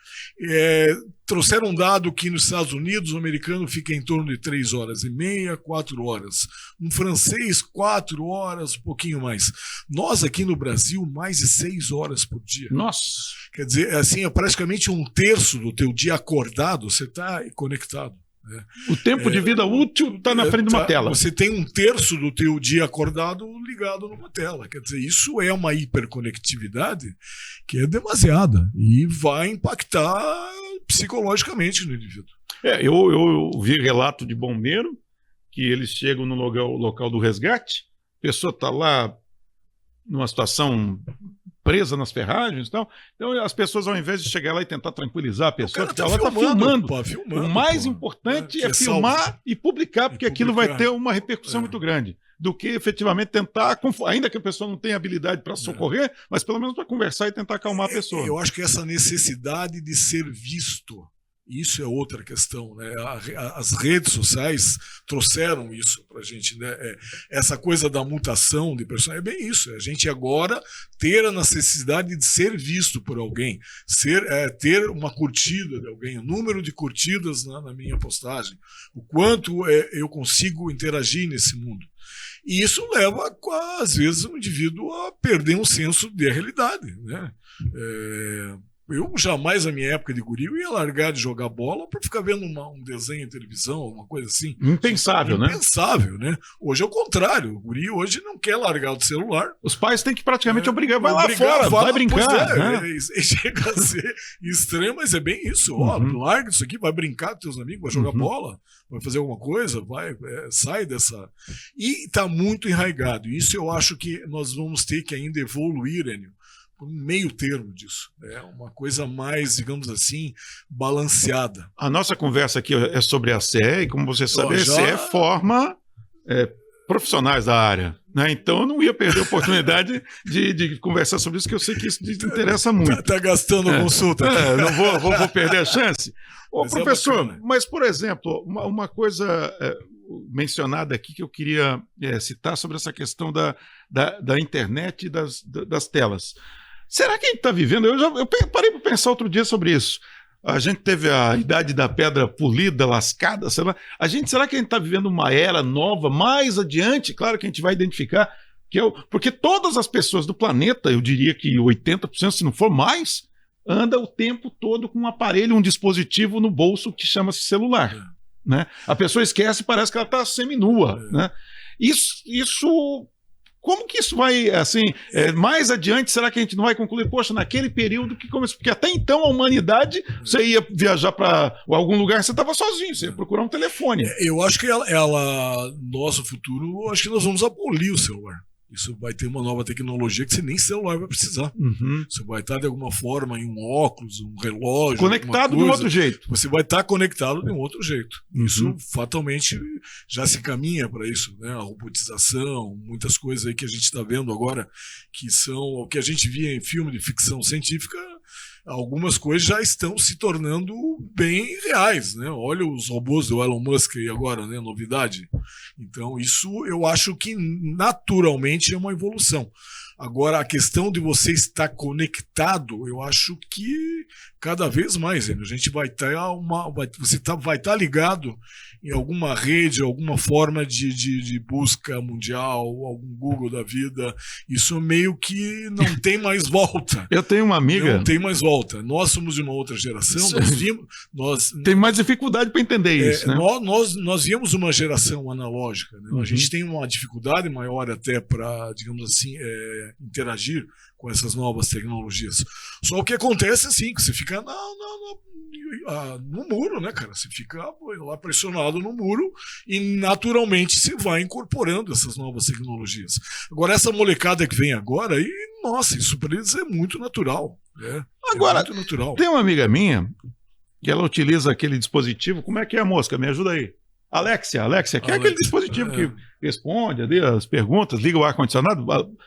Trouxeram um dado que nos Estados Unidos o americano fica em torno de 3 horas e meia, 4 horas. Um francês, 4 horas, um pouquinho mais. Nós aqui no Brasil, mais de 6 horas por dia. Nossa! Quer dizer, assim, é praticamente 1/3 do teu dia acordado, você está conectado. Né? O tempo de vida útil está na frente de uma tela. Você tem 1/3 do teu dia acordado ligado numa tela. Quer dizer, isso é uma hiperconectividade que é demasiada e vai impactar psicologicamente no indivíduo. Eu vi relato de bombeiro que eles chegam no local do resgate, a pessoa está lá numa situação presa nas ferragens e tal. Então as pessoas, ao invés de chegar lá e tentar tranquilizar a pessoa, ela está filmando. O mais importante é filmar e publicar, porque aquilo vai ter uma repercussão muito grande, do que efetivamente tentar, ainda que a pessoa não tenha habilidade para socorrer, mas pelo menos para conversar e tentar acalmar a pessoa. Eu acho que essa necessidade de ser visto, isso é outra questão, né? As redes sociais trouxeram isso para a gente, né? Essa coisa da mutação de personagem, é bem isso, a gente agora ter a necessidade de ser visto por alguém, ter uma curtida de alguém, o número de curtidas na minha postagem, o quanto eu consigo interagir nesse mundo. E isso leva, às vezes, o indivíduo a perder um senso de realidade, né? Eu jamais, na minha época de guri, eu ia largar de jogar bola para ficar vendo um desenho em televisão, uma coisa assim. Impensável, né? Impensável, né? Hoje é o contrário. O guri hoje não quer largar do celular. Os pais têm que praticamente obrigar. Vai lá fora, vai brincar. Né? Chega a ser estranho, mas é bem isso. Larga isso aqui, vai brincar com teus amigos, vai jogar bola, vai fazer alguma coisa, sai dessa... E está muito enraizado. Isso eu acho que nós vamos ter que ainda evoluir, Enio, um meio termo disso. É uma coisa mais, digamos assim, balanceada. A nossa conversa aqui é sobre a CE, e como você sabe, a CE forma profissionais da área. Né? Então eu não ia perder a oportunidade de conversar sobre isso, que eu sei que isso te interessa muito. Tá gastando consulta. Não vou perder a chance. Professor, mas, por exemplo, uma coisa mencionada aqui que eu queria citar sobre essa questão da internet e das telas. Será que a gente está vivendo? Eu parei para pensar outro dia sobre isso. A gente teve a idade da pedra polida, lascada, sei lá. Será que a gente está vivendo uma era nova, mais adiante? Claro que a gente vai identificar, porque todas as pessoas do planeta, eu diria que 80%, se não for mais, anda o tempo todo com um aparelho, um dispositivo no bolso que chama-se celular. Né? A pessoa esquece e parece que ela está seminua. Né? Isso... Como que isso vai, assim, mais adiante, será que a gente não vai concluir, poxa, naquele período que começou? Porque até então a humanidade, você ia viajar para algum lugar, você estava sozinho, você ia procurar um telefone. Eu acho que nosso futuro, acho que nós vamos abolir o celular. Isso vai ter uma nova tecnologia que você nem celular vai precisar. Você vai estar de alguma forma em um óculos, um relógio. Conectado de um outro jeito. Você vai estar conectado de um outro jeito. Isso fatalmente já se caminha para isso, né? A robotização, muitas coisas aí que a gente está vendo agora, que são o que a gente via em filme de ficção científica. Algumas coisas já estão se tornando bem reais, né? Olha os robôs do Elon Musk aí agora, né? Novidade. Então isso eu acho que naturalmente é uma evolução. Agora, a questão de você estar conectado, eu acho que cada vez mais, a gente vai estar ligado em alguma rede, alguma forma de busca mundial, algum Google da vida. Isso meio que não tem mais volta. Eu tenho uma amiga... Não tem mais volta. Nós somos de uma outra geração, tem mais dificuldade para entender isso, né? Nós viemos uma geração analógica, né? A gente tem uma dificuldade maior até para, digamos assim, interagir com essas novas tecnologias. Só o que acontece assim, que você fica no muro, né, cara? Você fica lá pressionado no muro e naturalmente você vai incorporando essas novas tecnologias. Agora, essa molecada que vem agora, nossa, isso para eles é muito natural. Agora, muito natural. Tem uma amiga minha que ela utiliza aquele dispositivo. Como é que é, mosca? Me ajuda aí. Alexia, que é aquele dispositivo que responde ali as perguntas, liga o ar-condicionado,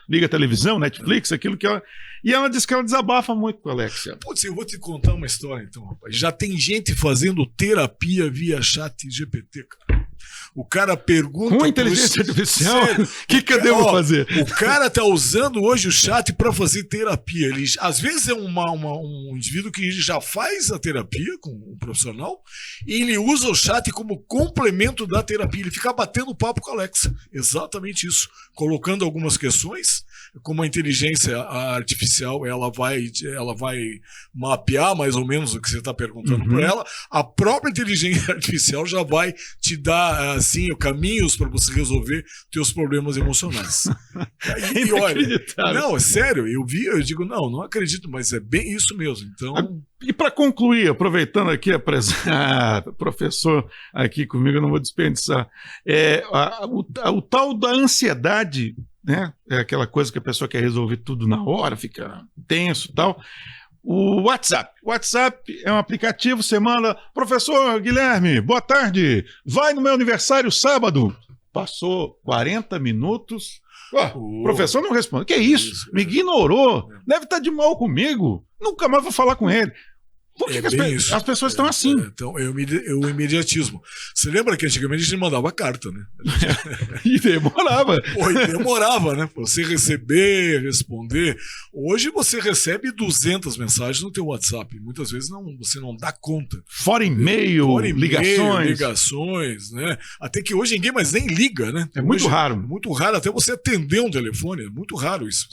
liga a televisão, Netflix, aquilo que ela... E ela diz que ela desabafa muito com a Alexia. Putz, eu vou te contar uma história então, rapaz. Já tem gente fazendo terapia via chat GPT, cara. O cara pergunta... Com inteligência artificial? O que eu devo fazer? O cara tá usando hoje o chat para fazer terapia. Ele, às vezes é um indivíduo que já faz a terapia com um profissional e ele usa o chat como complemento da terapia. Ele fica batendo papo com a Alexa. Exatamente isso. Colocando algumas questões, como a inteligência artificial, ela vai mapear mais ou menos o que você está perguntando para ela. A própria inteligência artificial já vai te dar assim caminhos para você resolver teus problemas emocionais. E olha, não, é sério, eu digo, não acredito, mas é bem isso mesmo. Então, e para concluir, aproveitando aqui professor aqui comigo, eu não vou desperdiçar, o tal da ansiedade, né? É aquela coisa que a pessoa quer resolver tudo na hora, fica tenso e tal. O WhatsApp. O WhatsApp é um aplicativo, você manda, professor Guilherme, boa tarde, vai no meu aniversário sábado. Passou 40 minutos, o professor não responde. Que é isso? Me ignorou, deve estar de mal comigo, nunca mais vou falar com ele. Por que as pessoas estão assim? Então, é o imediatismo. Você lembra que antigamente a gente mandava carta, né? E demorava. Demorava, né? Você receber, responder. Hoje você recebe 200 mensagens no teu WhatsApp. Muitas vezes você não dá conta. Fora e-mail, ligações, né? Até que hoje ninguém mais nem liga, né? É muito raro. Muito raro até você atender um telefone. É muito raro isso.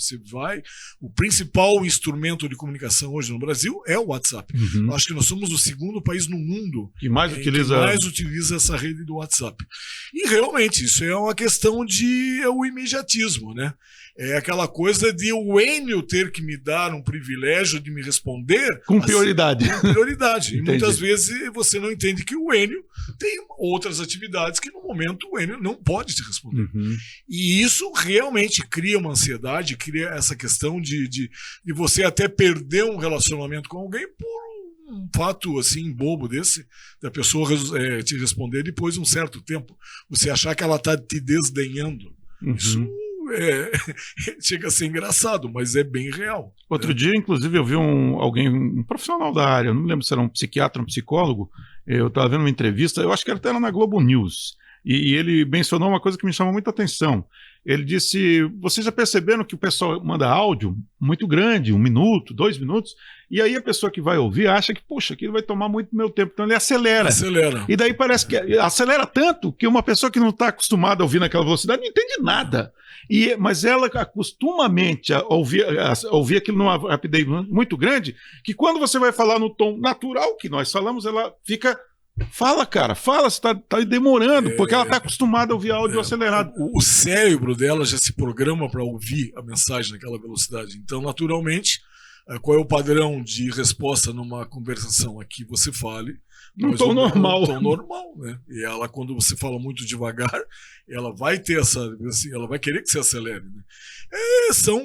O principal instrumento de comunicação hoje no Brasil é o WhatsApp. Eu acho que nós somos o segundo país no mundo que mais utiliza essa rede do WhatsApp. E realmente, isso é uma questão o imediatismo, né? É aquela coisa de o Enio ter que me dar um privilégio de me responder com prioridade. Com prioridade. E muitas vezes você não entende que o Enio tem outras atividades que no momento o Enio não pode te responder. E isso realmente cria uma ansiedade, cria essa questão de você até perder um relacionamento com alguém por um fato assim bobo desse, da pessoa te responder depois de um certo tempo. Você achar que ela está te desdenhando. Isso chega a ser engraçado, mas é bem real. Outro dia, inclusive, eu vi um profissional da área, não me lembro se era um psiquiatra, um psicólogo, eu estava vendo uma entrevista, eu acho que era na Globo News, e ele mencionou uma coisa que me chamou muita atenção. Ele disse, vocês já perceberam que o pessoal manda áudio muito grande, 1 minuto, 2 minutos, e aí a pessoa que vai ouvir acha que, poxa, aquilo vai tomar muito meu tempo, então ele acelera. E daí parece que acelera tanto que uma pessoa que não está acostumada a ouvir naquela velocidade não entende nada. Mas ela acostuma a mente a ouvir aquilo numa rapidez muito grande, que quando você vai falar no tom natural que nós falamos, ela fica... Fala, cara, fala, você tá demorando, porque ela tá acostumada a ouvir áudio acelerado. O cérebro dela já se programa para ouvir a mensagem naquela velocidade. Então, naturalmente, qual é o padrão de resposta numa conversação aqui? Você fale num tom normal. Tom normal, né? E ela, quando você fala muito devagar, ela vai ter assim, ela vai querer que você acelere, né? São,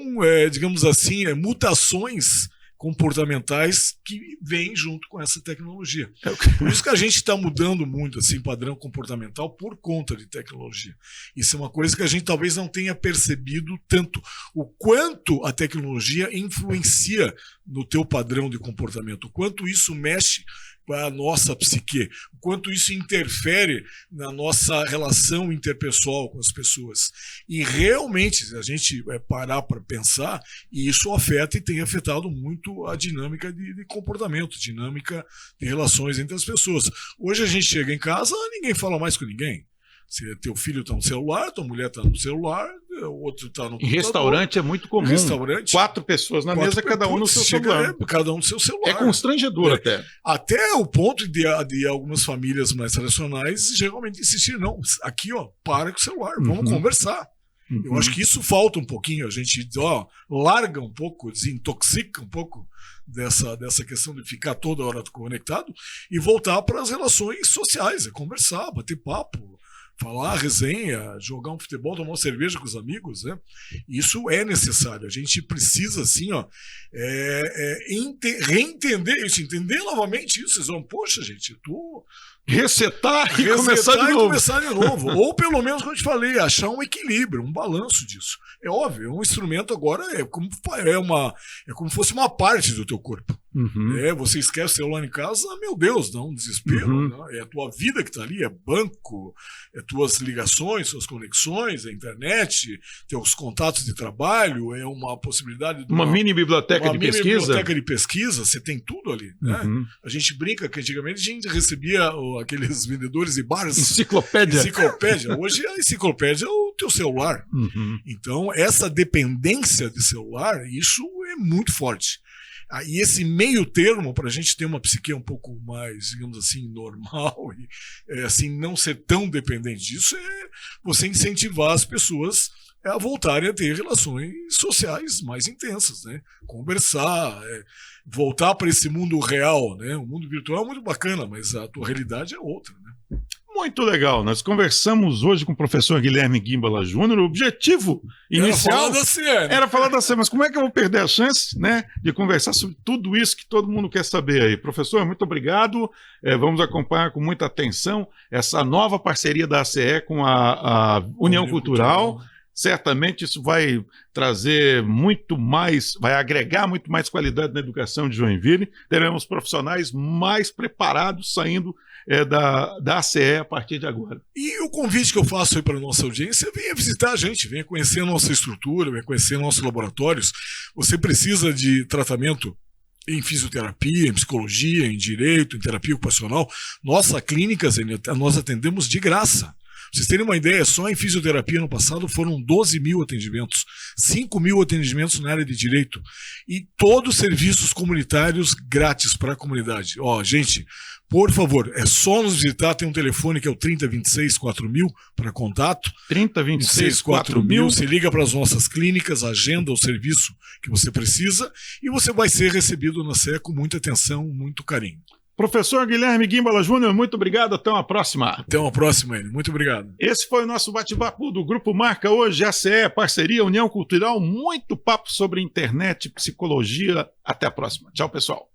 digamos assim, mutações comportamentais que vêm junto com essa tecnologia. Por isso que a gente está mudando muito assim, padrão comportamental por conta de tecnologia. Isso é uma coisa que a gente talvez não tenha percebido tanto. O quanto a tecnologia influencia no teu padrão de comportamento, o quanto isso mexe para a nossa psique, o quanto isso interfere na nossa relação interpessoal com as pessoas. E realmente, se a gente parar para pensar, isso afeta e tem afetado muito a dinâmica de comportamento, dinâmica de relações entre as pessoas. Hoje a gente chega em casa, ninguém fala mais com ninguém. Se teu filho está no celular, tua mulher está no celular, o outro está no computador. Em restaurante é muito comum. Restaurante, 4 pessoas na mesa, cada um no seu celular. Cada um no seu celular. É constrangedor até. Até o ponto de algumas famílias mais tradicionais geralmente insistir, não, aqui, ó, para com o celular, vamos conversar. Eu acho que isso falta um pouquinho, a gente larga um pouco, desintoxica um pouco dessa questão de ficar toda hora conectado e voltar para as relações sociais, conversar, bater papo, falar, resenha, jogar um futebol, tomar uma cerveja com os amigos, né? Isso é necessário. A gente precisa, assim, reentender isso, entender novamente isso. Vocês vão, poxa, gente, Resetar e começar de novo. Ou pelo menos, como eu te falei, achar um equilíbrio, um balanço disso. É óbvio, é um instrumento agora, é como se fosse uma parte do teu corpo. Você esquece o celular em casa, meu Deus, dá um desespero. Né? É a tua vida que está ali, é banco, é tuas ligações, suas conexões, a internet, teus contatos de trabalho, é uma possibilidade de uma mini biblioteca de pesquisa. Biblioteca de pesquisa, você tem tudo ali. Né? A gente brinca que antigamente a gente recebia aqueles vendedores de bares. Enciclopédia. Hoje a enciclopédia é o teu celular. Então, essa dependência de celular, isso é muito forte. E esse meio termo, para a gente ter uma psique um pouco mais, digamos assim, normal, e assim, não ser tão dependente disso, é você incentivar as pessoas a voltarem a ter relações sociais mais intensas, né? Conversar, voltar para esse mundo real, né? O mundo virtual é muito bacana, mas a tua realidade é outra, né? Muito legal. Nós conversamos hoje com o professor Guilherme Guimbala Júnior. O objetivo inicial era falar da CE, mas como é que eu vou perder a chance, né, de conversar sobre tudo isso que todo mundo quer saber aí? Professor, muito obrigado. Vamos acompanhar com muita atenção essa nova parceria da ACE com a União Cultural. Certamente isso vai trazer muito mais, vai agregar muito mais qualidade na educação de Joinville. Teremos profissionais mais preparados saindo da ACE a partir de agora. E o convite que eu faço aí para a nossa audiência, venha visitar a gente, venha conhecer a nossa estrutura, venha conhecer nossos laboratórios. Você precisa de tratamento em fisioterapia, em psicologia, em direito, em terapia ocupacional. Nossa clínica, nós atendemos de graça. Pra vocês terem uma ideia, só em fisioterapia no passado foram 12 mil atendimentos, 5 mil atendimentos na área de direito e todos serviços comunitários grátis para a comunidade. Gente, por favor, é só nos visitar, tem um telefone que é o 3026-4000 para contato. 3026-4000. Você liga para as nossas clínicas, agenda o serviço que você precisa e você vai ser recebido na CE com muita atenção, muito carinho. Professor Guilherme Guimbala Júnior, muito obrigado, até uma próxima. Até uma próxima, Enio. Muito obrigado. Esse foi o nosso bate-papo do Grupo Marca hoje, ACE, parceria União Cultural, muito papo sobre internet, psicologia. Até a próxima. Tchau, pessoal.